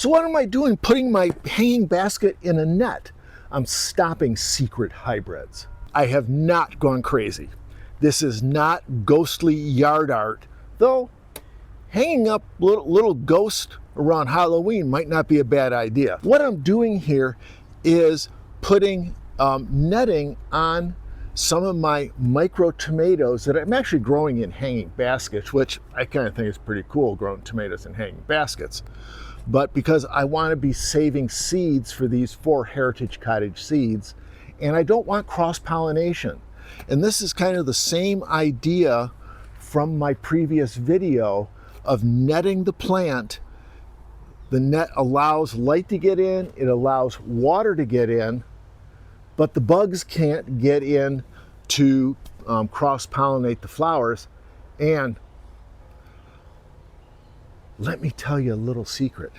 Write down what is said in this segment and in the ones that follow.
So what am I doing? Putting my hanging basket in a net. I'm stopping secret hybrids. I have not gone crazy. This is not ghostly yard art, though hanging up little ghosts around Halloween might not be a bad idea. What I'm doing here is putting netting on some of my micro tomatoes that I'm actually growing in hanging baskets, which I kind of think is pretty cool, growing tomatoes in hanging baskets. But because I want to be saving seeds for these 4 Heritage Cottage seeds, and I don't want cross-pollination. And this is kind of the same idea from my previous video of netting the plant. The net allows light to get in, it allows water to get in, but the bugs can't get in to cross-pollinate the flowers. And let me tell you a little secret.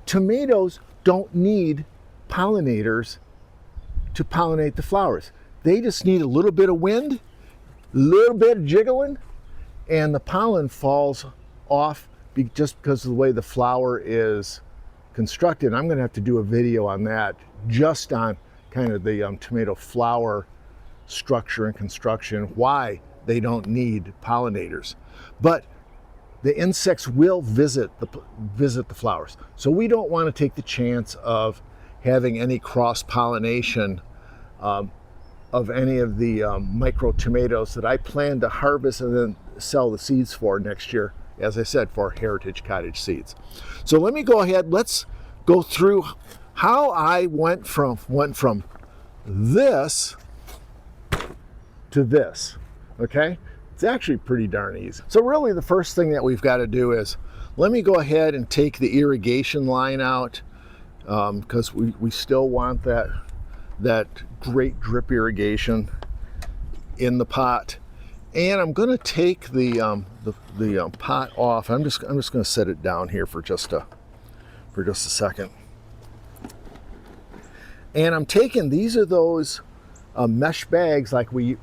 Tomatoes don't need pollinators to pollinate the flowers. They just need a little bit of wind, a little bit of jiggling, and the pollen falls off just because of the way the flower is constructed. I'm going to have to do a video on that, just on kind of the tomato flower structure and construction, why they don't need pollinators. But the insects will visit the flowers. So we don't want to take the chance of having any cross-pollination of any of the micro tomatoes that I plan to harvest and then sell the seeds for next year, as I said, for Heritage Cottage seeds. So let me go ahead, let's go through how I went from this to this, okay? It's actually pretty darn easy. So really the first thing that we've got to do is, let me go ahead and take the irrigation line out, because we still want that great drip irrigation in the pot. And I'm going to take the pot off. I'm just going to set it down here for just a second. And I'm taking, these are those mesh bags like we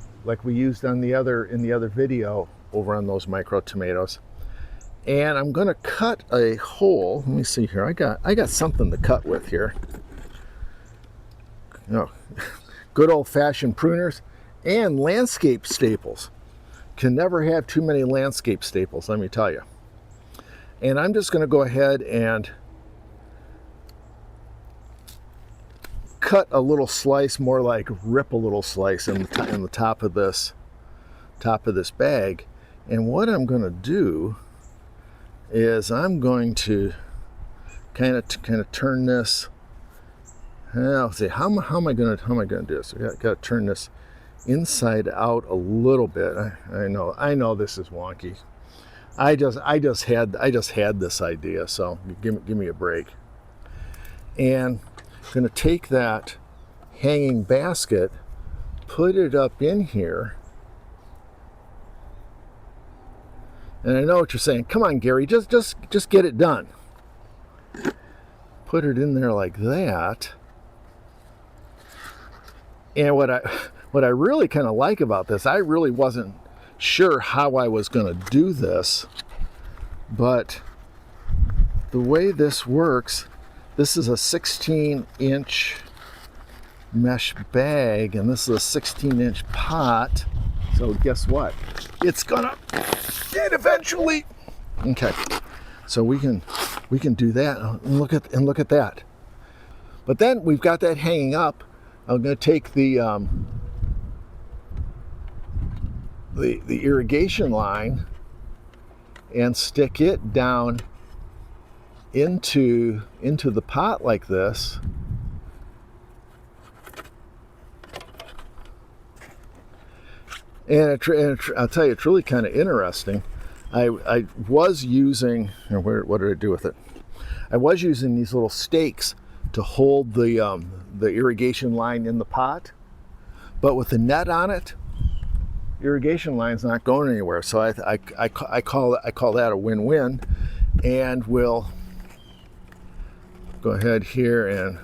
used in the other video over on those micro tomatoes. And I'm going to cut a hole. Let me see here. I got something to cut with here. Oh, good old-fashioned pruners and landscape staples. Can never have too many landscape staples, let me tell you. And I'm just going to go ahead and cut a little slice, more like rip a little slice in the top of this bag. And what I'm going to do is I'm going to kind of turn this. I'll see how am I going to do this? I got to turn this inside out a little bit. I know this is wonky. I just had this idea, so give me a break. And I'm going to take that hanging basket, put it up in here. And I know what you're saying. Come on, Gary, just get it done. Put it in there like that. And what I really kind of like about this, I really wasn't sure how I was going to do this, but the way this works, this is a 16-inch mesh bag, and this is a 16-inch pot. So guess what? It's gonna fit eventually. Okay, so we can do that and look at that. But then we've got that hanging up. I'm going to take the irrigation line and stick it down into the pot like this. And I'll tell you, it's really kind of interesting. I was using, what did I do with it? I was using these little stakes to hold the irrigation line in the pot, but with the net on it, irrigation line's not going anywhere. So I call that a win-win, and we'll go ahead here and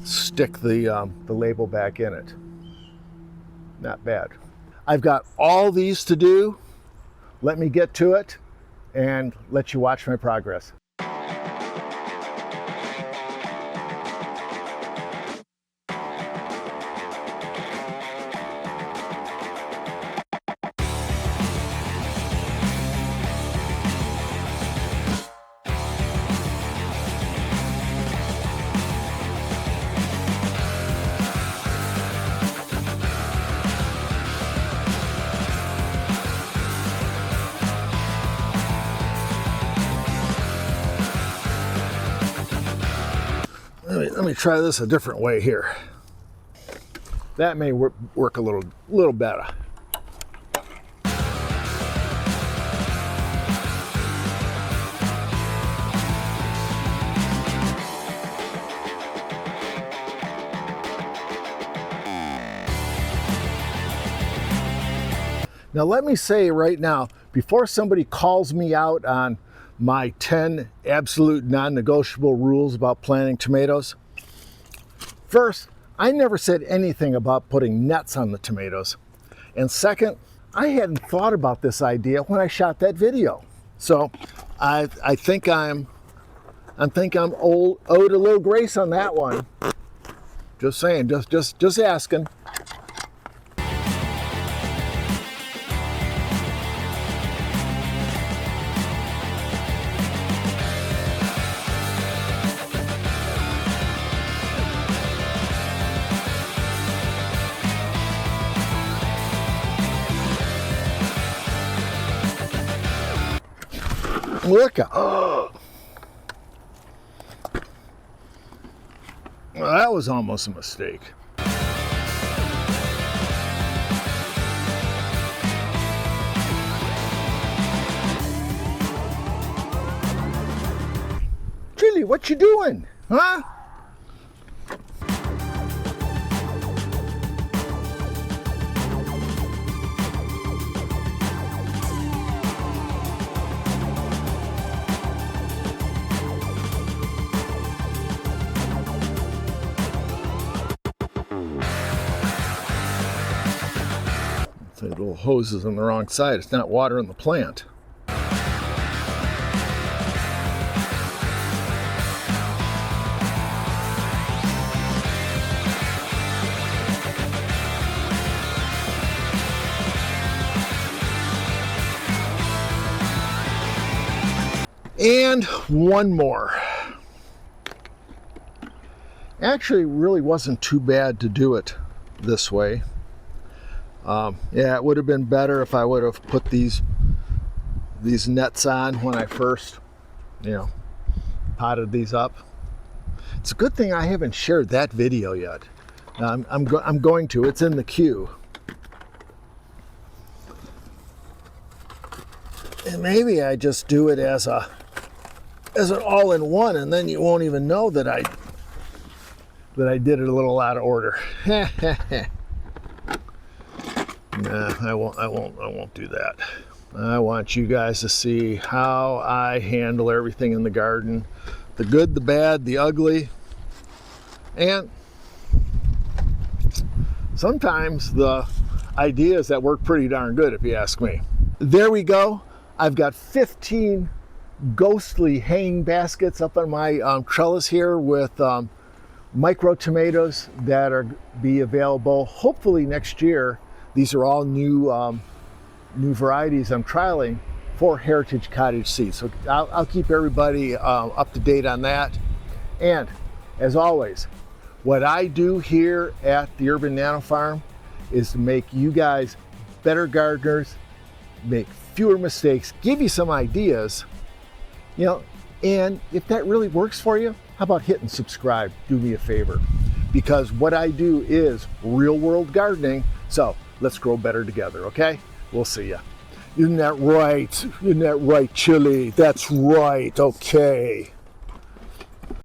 stick the label back in it. Not bad. I've got all these to do. Let me get to it and let you watch my progress. let me try this a different way here. That may work a little better. Now let me say right now, before somebody calls me out on my 10 absolute non-negotiable rules about planting tomatoes, first, I never said anything about putting nets on the tomatoes. And second, I hadn't thought about this idea when I shot that video. So I think I'm owed a little grace on that one. Just saying, just asking. Look out. Oh. Well, that was almost a mistake. Chili, what you doing? Huh? The little hose is on the wrong side. It's not watering the plant. And one more. Actually, it really wasn't too bad to do it this way. Yeah, it would have been better if I would have put these nets on when I first, potted these up. It's a good thing I haven't shared that video yet. I'm going to. It's in the queue. And maybe I just do it as an all-in-one, and then you won't even know that I did it a little out of order. Nah, I won't do that. I want you guys to see how I handle everything in the garden. The good, the bad, the ugly, and sometimes the ideas that work pretty darn good, if you ask me. There we go. I've got 15 ghostly hanging baskets up on my trellis here with micro tomatoes that are be available hopefully next year. These are all new varieties I'm trialing for Heritage Cottage Seeds. So I'll keep everybody up to date on that. And as always, what I do here at the Urban Nano Farm is to make you guys better gardeners, make fewer mistakes, give you some ideas, and if that really works for you, how about hitting subscribe? Do me a favor, because what I do is real world gardening. So let's grow better together, okay? We'll see ya. Isn't that right? Isn't that right, Chili? That's right, okay.